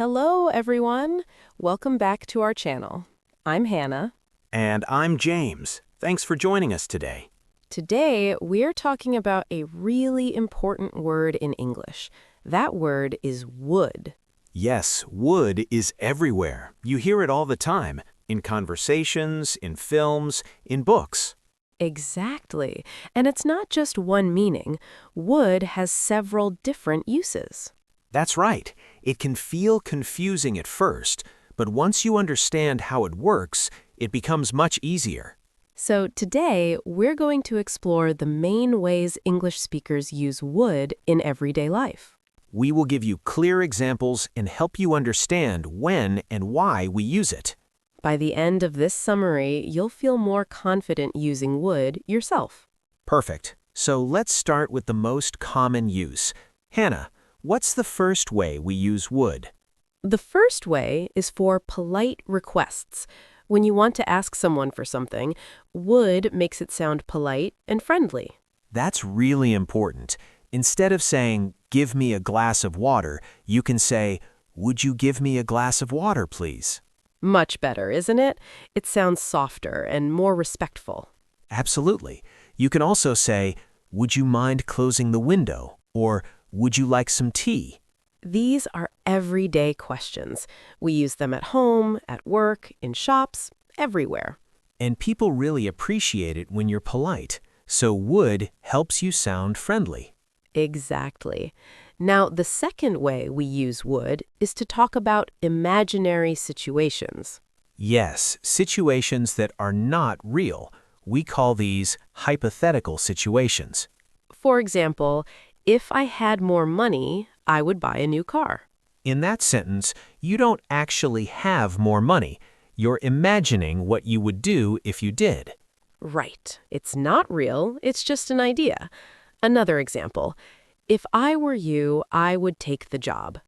Hello, everyone. Welcome back to our channel. I'm Hannah. And I'm James. Thanks for joining us today. Today, we're talking about a really important word in English. That word is would. Yes, would is everywhere. You hear it all the time, in conversations, in films, in books. Exactly. And it's not just one meaning. Would has several different uses. That's right. It can feel confusing at first, but once you understand how it works, it becomes much easier. So today, we're going to explore the main ways English speakers use would in everyday life. We will give you clear examples and help you understand when and why we use it. By the end of this summary, you'll feel more confident using would yourself. Perfect. So let's start with the most common use. Hannah, what's the first way we use would? The first way is for polite requests. When you want to ask someone for something, would makes it sound polite and friendly. That's really important. Instead of saying, "Give me a glass of water," you can say, "Would you give me a glass of water, please?" Much better, isn't it? It sounds softer and more respectful. Absolutely. You can also say, "Would you mind closing the window?" Or, "Would you like some tea?" These are everyday questions. We use them at home, at work, in shops, everywhere. And people really appreciate it when you're polite. So would helps you sound friendly. Exactly. Now, the second way we use would is to talk about imaginary situations. Yes, situations that are not real. We call these hypothetical situations. For example, if I had more money, I would buy a new car. In that sentence, you don't actually have more money. You're imagining what you would do if you did. Right. It's not real, it's just an idea. Another example. If I were you, I would take the job.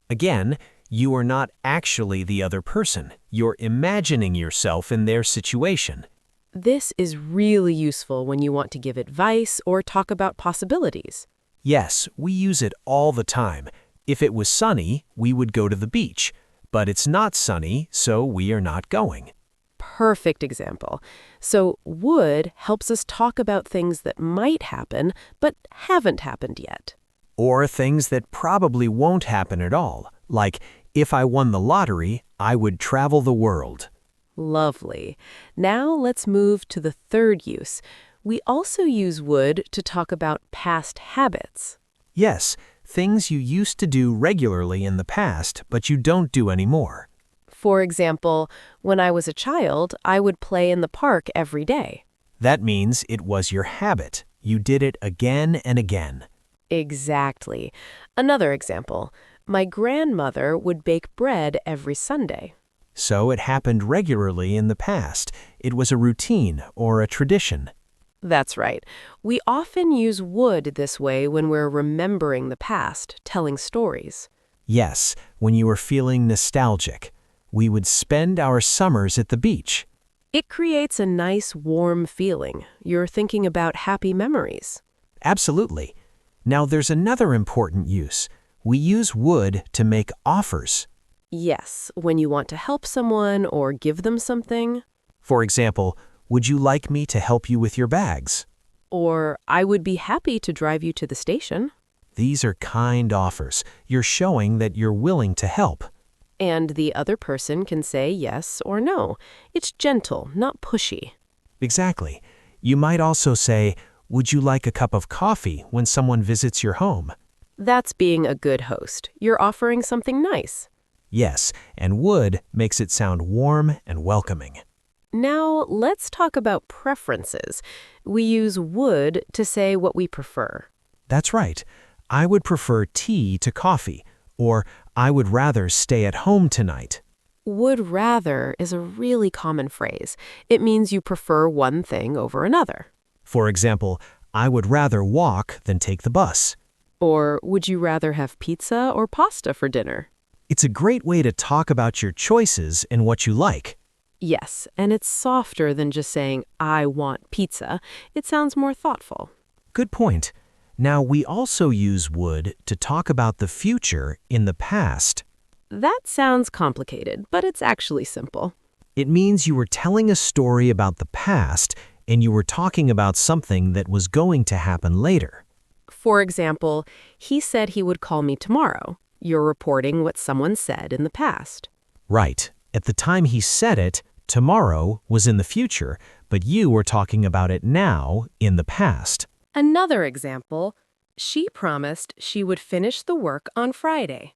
Again, you are not actually the other person. You're imagining yourself in their situation. This is really useful when you want to give advice or talk about possibilities. Yes, we use it all the time. If it was sunny, we would go to the beach. But it's not sunny, so we are not going. Perfect example. So would helps us talk about things that might happen but haven't happened yet. Or things that probably won't happen at all, like, if I won the lottery, I would travel the world. Lovely. Now let's move to the third use. We also use would to talk about past habits. Yes, things you used to do regularly in the past, but you don't do anymore. For example, when I was a child, I would play in the park every day. That means it was your habit. You did it again and again. Exactly. Another example, my grandmother would bake bread every Sunday. So it happened regularly in the past. It was a routine or a tradition. That's right. We often use would this way when we're remembering the past, telling stories. Yes, when you are feeling nostalgic. We would spend our summers at the beach. It creates a nice, warm feeling. You're thinking about happy memories. Absolutely. Now there's another important use. We use would to make offers. Yes, when you want to help someone or give them something. For example, would you like me to help you with your bags? Or I would be happy to drive you to the station. These are kind offers. You're showing that you're willing to help. And the other person can say yes or no. It's gentle, not pushy. Exactly. You might also say, "Would you like a cup of coffee when someone visits your home?" That's being a good host. You're offering something nice. Yes, and would makes it sound warm and welcoming. Now, let's talk about preferences. We use would to say what we prefer. That's right. I would prefer tea to coffee, or I would rather stay at home tonight. Would rather is a really common phrase. It means you prefer one thing over another. For example, I would rather walk than take the bus. Or would you rather have pizza or pasta for dinner? It's a great way to talk about your choices and what you like. Yes, and it's softer than just saying, I want pizza. It sounds more thoughtful. Good point. Now, we also use would to talk about the future in the past. That sounds complicated, but it's actually simple. It means you were telling a story about the past and you were talking about something that was going to happen later. For example, he said he would call me tomorrow. You're reporting what someone said in the past. Right. At the time he said it, tomorrow was in the future, but you were talking about it now in the past. Another example, she promised she would finish the work on Friday.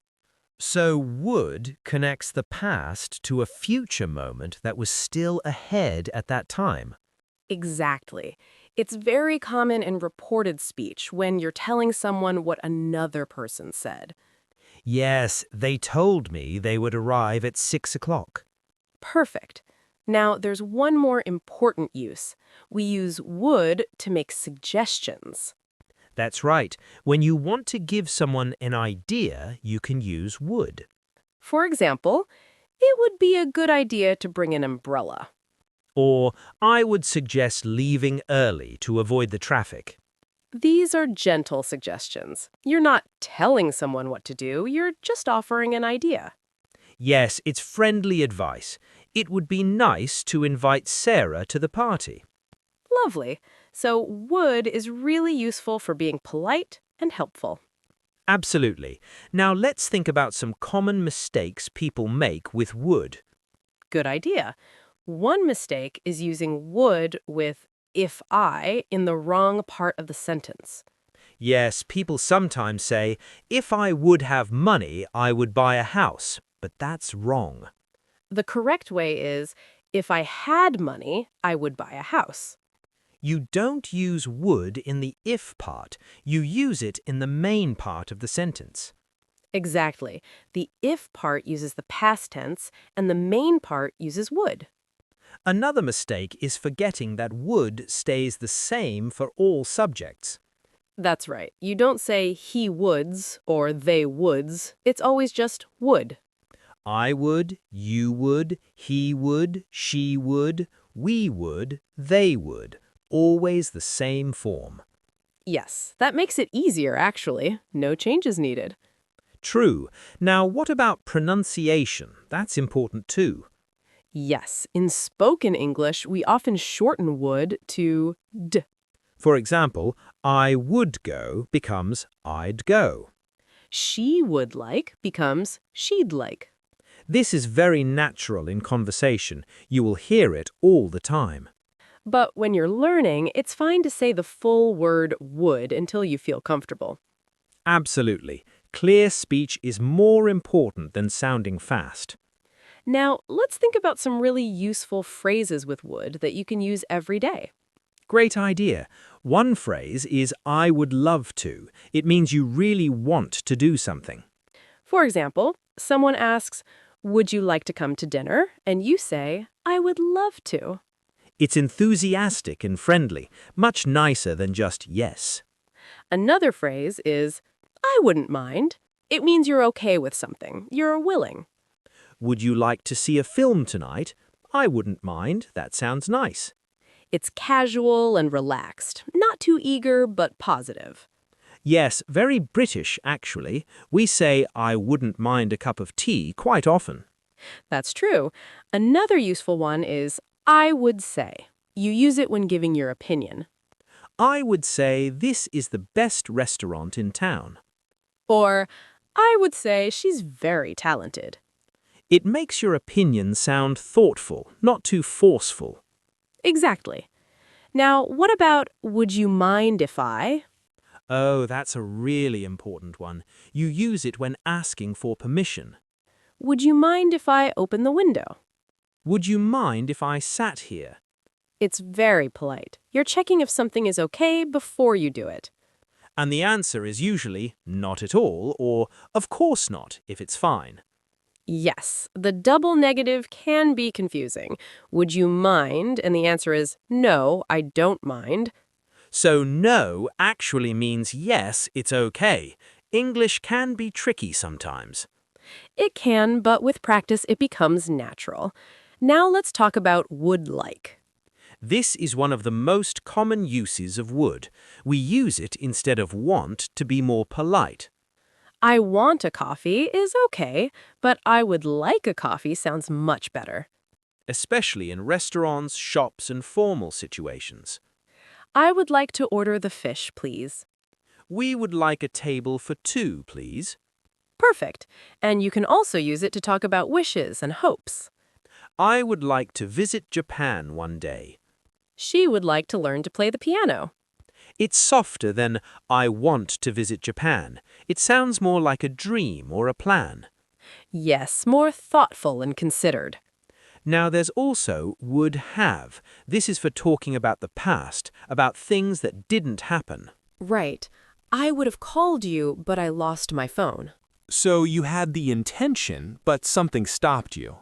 So would connects the past to a future moment that was still ahead at that time. Exactly. It's very common in reported speech when you're telling someone what another person said. Yes, they told me they would arrive at 6 o'clock. Perfect. Now, there's one more important use. We use would to make suggestions. That's right. When you want to give someone an idea, you can use would. For example, it would be a good idea to bring an umbrella. Or, I would suggest leaving early to avoid the traffic. These are gentle suggestions. You're not telling someone what to do, you're just offering an idea. Yes, it's friendly advice. It would be nice to invite Sarah to the party. Lovely. So would is really useful for being polite and helpful. Absolutely. Now let's think about some common mistakes people make with would. Good idea. One mistake is using would with if I in the wrong part of the sentence. Yes, people sometimes say, if I would have money, I would buy a house. But that's wrong. The correct way is, if I had money, I would buy a house. You don't use would in the if part. You use it in the main part of the sentence. Exactly. The if part uses the past tense, and the main part uses would. Another mistake is forgetting that would stays the same for all subjects. That's right. You don't say he woulds or they woulds. It's always just would. I would, you would, he would, she would, we would, they would. Always the same form. Yes, that makes it easier, actually. No changes needed. True. Now, what about pronunciation? That's important too. Yes, in spoken English, we often shorten would to d. For example, I would go becomes I'd go. She would like becomes she'd like. This is very natural in conversation. You will hear it all the time. But when you're learning, it's fine to say the full word would until you feel comfortable. Absolutely. Clear speech is more important than sounding fast. Now, let's think about some really useful phrases with would that you can use every day. Great idea. One phrase is I would love to. It means you really want to do something. For example, someone asks, would you like to come to dinner? And you say, I would love to. It's enthusiastic and friendly, much nicer than just yes. Another phrase is, I wouldn't mind. It means you're okay with something. You're willing. Would you like to see a film tonight? I wouldn't mind. That sounds nice. It's casual and relaxed, not too eager, but positive. Yes, very British, actually. We say, I wouldn't mind a cup of tea quite often. That's true. Another useful one is, I would say. You use it when giving your opinion. I would say this is the best restaurant in town. Or, I would say she's very talented. It makes your opinion sound thoughtful, not too forceful. Exactly. Now, what about, would you mind if I? Oh, that's a really important one. You use it when asking for permission. Would you mind if I open the window? Would you mind if I sat here? It's very polite. You're checking if something is okay before you do it. And the answer is usually not at all or of course not if it's fine. Yes, the double negative can be confusing. Would you mind? And the answer is no, I don't mind. So no actually means yes, it's okay. English can be tricky sometimes. It can, but with practice it becomes natural. Now let's talk about would like. This is one of the most common uses of would. We use it instead of want to be more polite. I want a coffee is okay, but I would like a coffee sounds much better. especially in restaurants, shops, and formal situations. I would like to order the fish, please. We would like a table for two, please. Perfect. And you can also use it to talk about wishes and hopes. I would like to visit Japan one day. She would like to learn to play the piano. It's softer than I want to visit Japan. It sounds more like a dream or a plan. Yes, more thoughtful and considered. Now there's also would have. This is for talking about the past, about things that didn't happen. Right. I would have called you, but I lost my phone. So you had the intention, but something stopped you.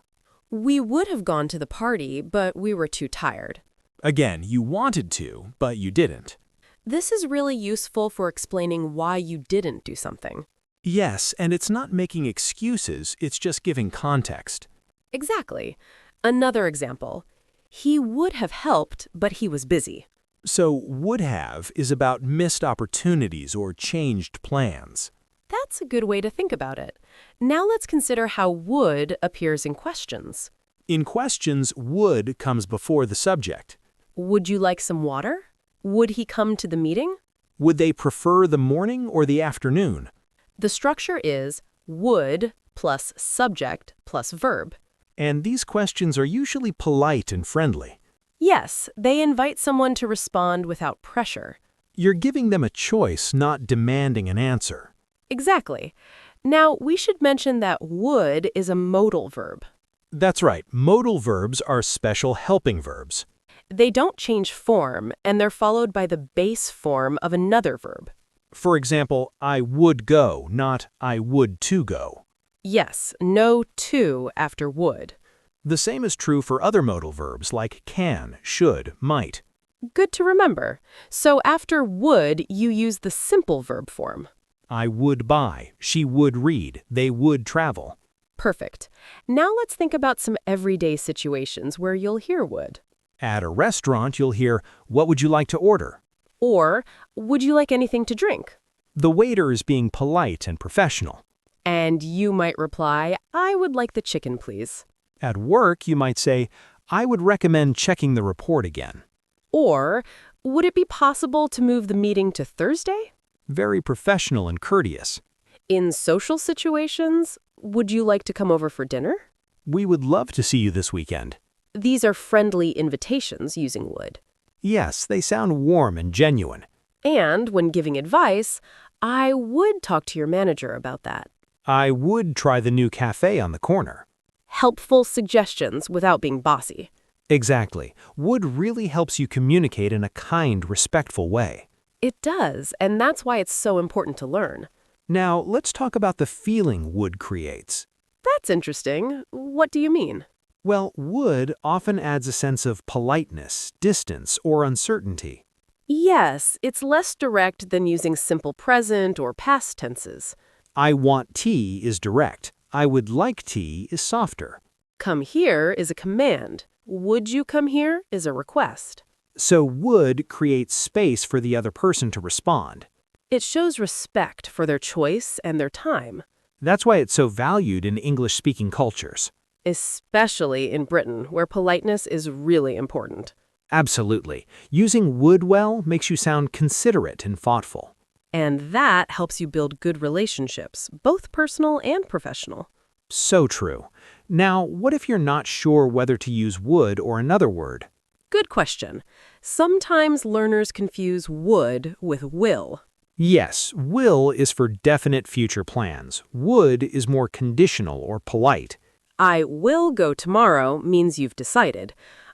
We would have gone to the party, but we were too tired. Again, you wanted to, but you didn't. This is really useful for explaining why you didn't do something. Yes, and it's not making excuses, it's just giving context. Exactly. Another example. He would have helped, but he was busy. So would have is about missed opportunities or changed plans. That's a good way to think about it. Now let's consider how would appears in questions. In questions, would comes before the subject. Would you like some water? Would he come to the meeting? Would they prefer the morning or the afternoon? The structure is would plus subject plus verb. And these questions are usually polite and friendly. Yes, they invite someone to respond without pressure. You're giving them a choice, not demanding an answer. Exactly. Now, we should mention that would is a modal verb. That's right, modal verbs are special helping verbs. They don't change form, and they're followed by the base form of another verb. For example, I would go, not I would to go. Yes, no to after would. The same is true for other modal verbs like can, should, might. Good to remember. So after would, you use the simple verb form. I would buy, she would read, they would travel. Perfect. Now let's think about some everyday situations where you'll hear would. At a restaurant, you'll hear, what would you like to order? Or, would you like anything to drink? The waiter is being polite and professional. And you might reply, I would like the chicken, please. At work, you might say, I would recommend checking the report again. Or, would it be possible to move the meeting to Thursday? Very professional and courteous. In social situations, would you like to come over for dinner? We would love to see you this weekend. These are friendly invitations using would. Yes, they sound warm and genuine. And when giving advice, I would talk to your manager about that. I would try the new cafe on the corner. Helpful suggestions without being bossy. Exactly. Would really helps you communicate in a kind, respectful way. It does, and that's why it's so important to learn. Now, let's talk about the feeling would creates. That's interesting. What do you mean? Well, would often adds a sense of politeness, distance, or uncertainty. Yes, it's less direct than using simple present or past tenses. I want tea is direct. I would like tea is softer. Come here is a command. Would you come here is a request. So would creates space for the other person to respond. It shows respect for their choice and their time. That's why it's so valued in English-speaking cultures. Especially in Britain, where politeness is really important. Absolutely. Using would well makes you sound considerate and thoughtful. And that helps you build good relationships, both personal and professional. So true. Now, what if you're not sure whether to use would or another word? Good question. Sometimes learners confuse would with will. Yes, will is for definite future plans. Would is more conditional or polite. I will go tomorrow means you've decided.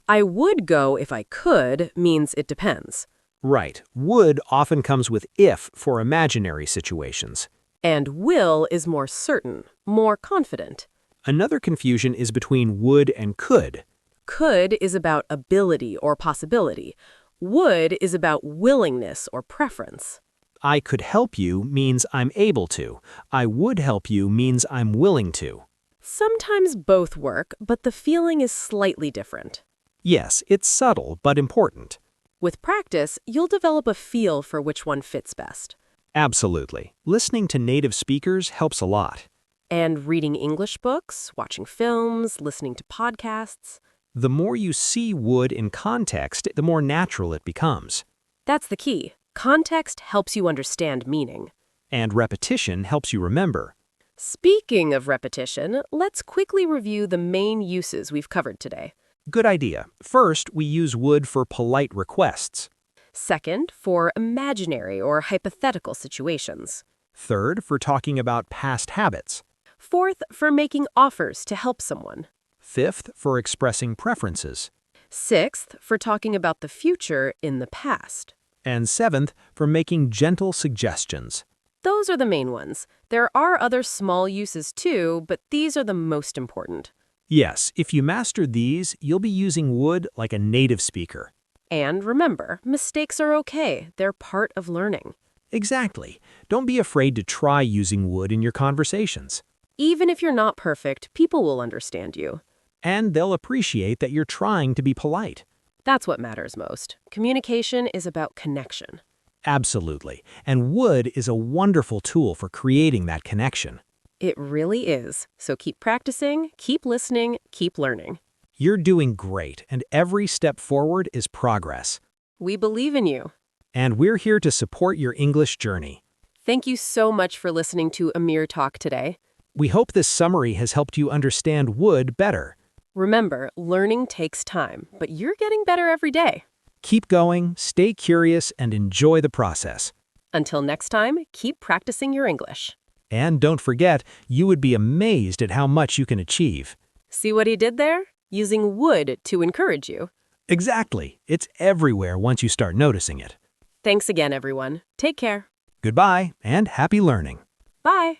I would go if I could means it depends. Right. Would often comes with if for imaginary situations. And will is more certain, more confident. Another confusion is between would and could. Could is about ability or possibility. Would is about willingness or preference. I could help you means I'm able to. I would help you means I'm willing to. Sometimes both work, but the feeling is slightly different. Yes, it's subtle but important. With practice, you'll develop a feel for which one fits best. Absolutely. Listening to native speakers helps a lot. And reading English books, watching films, listening to podcasts. The more you see would in context, the more natural it becomes. That's the key. Context helps you understand meaning. And repetition helps you remember. Speaking of repetition, let's quickly review the main uses we've covered today. Good idea. First, we use would for polite requests. Second, for imaginary or hypothetical situations. Third, for talking about past habits. Fourth, for making offers to help someone. Fifth, for expressing preferences. Sixth, for talking about the future in the past. And seventh, for making gentle suggestions. Those are the main ones. There are other small uses too, but these are the most important. Yes, if you master these, you'll be using would like a native speaker. And remember, mistakes are okay. They're part of learning. Exactly. Don't be afraid to try using would in your conversations. Even if you're not perfect, people will understand you. And they'll appreciate that you're trying to be polite. That's what matters most. Communication is about connection. Absolutely. And would is a wonderful tool for creating that connection. It really is. So keep practicing, keep listening, keep learning. You're doing great, and every step forward is progress. We believe in you. And we're here to support your English journey. Thank you so much for listening to Amiir Talk today. We hope this summary has helped you understand would better. Remember, learning takes time, but you're getting better every day. Keep going, stay curious, and enjoy the process. Until next time, keep practicing your English. And don't forget, you would be amazed at how much you can achieve. See what he did there? Using would to encourage you. Exactly. It's everywhere once you start noticing it. Thanks again, everyone. Take care. Goodbye, and happy learning. Bye.